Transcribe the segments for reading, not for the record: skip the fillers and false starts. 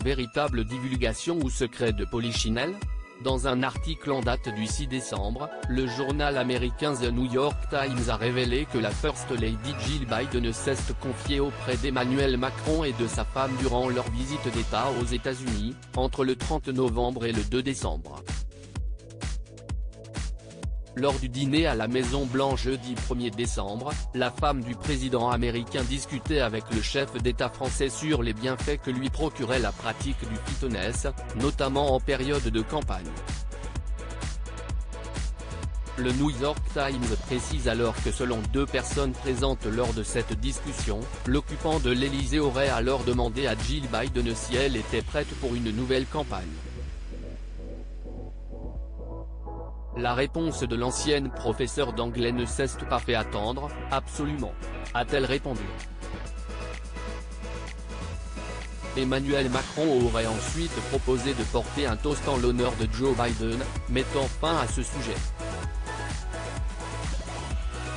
véritable divulgation ou secret de Polichinelle ? Dans un article en date du 6 décembre, le journal américain The New York Times a révélé que la First Lady Jill Biden ne cesse de confier auprès d'Emmanuel Macron et de sa femme durant leur visite d'État aux États-Unis, entre le 30 novembre et le 2 décembre. Lors du dîner à la Maison-Blanche jeudi 1er décembre, la femme du président américain discutait avec le chef d'État français sur les bienfaits que lui procurait la pratique du fitness, notamment en période de campagne. Le New York Times précise alors que selon 2 personnes présentes lors de cette discussion, l'occupant de l'Élysée aurait alors demandé à Jill Biden si elle était prête pour une nouvelle campagne. La réponse de l'ancienne professeure d'anglais ne s'est pas fait attendre, absolument, a-t-elle répondu. Emmanuel Macron aurait ensuite proposé de porter un toast en l'honneur de Joe Biden, mettant fin à ce sujet.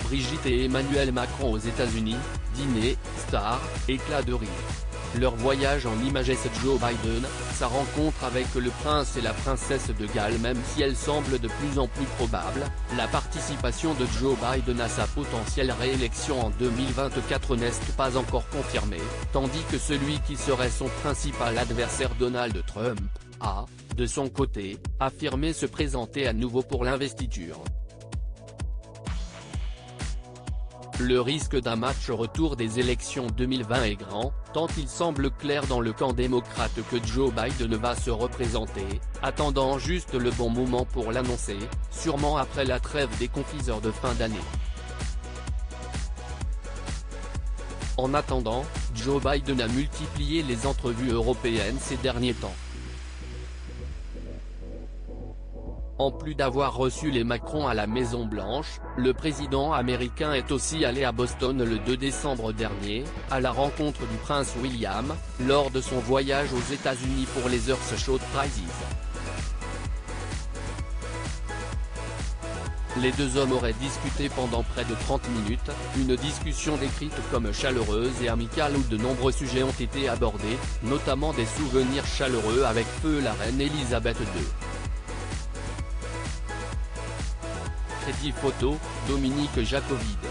Brigitte et Emmanuel Macron aux États-Unis, dîner, star, éclat de rire. Leur voyage en images Joe Biden, sa rencontre avec le prince et la princesse de Galles. Même si elle semble de plus en plus probable, la participation de Joe Biden à sa potentielle réélection en 2024 n'est pas encore confirmée, tandis que celui qui serait son principal adversaire Donald Trump, a, de son côté, affirmé se présenter à nouveau pour l'investiture. Le risque d'un match retour des élections 2020 est grand, tant il semble clair dans le camp démocrate que Joe Biden va se représenter, attendant juste le bon moment pour l'annoncer, sûrement après la trêve des confiseurs de fin d'année. En attendant, Joe Biden a multiplié les entrevues européennes ces derniers temps. En plus d'avoir reçu les Macron à la Maison-Blanche, le président américain est aussi allé à Boston le 2 décembre dernier, à la rencontre du prince William, lors de son voyage aux États-Unis pour les Earthshot Prizes. Les 2 hommes auraient discuté pendant près de 30 minutes, une discussion décrite comme chaleureuse et amicale où de nombreux sujets ont été abordés, notamment des souvenirs chaleureux avec feu la reine Elisabeth II. Crédit photo, Dominique Jacovide.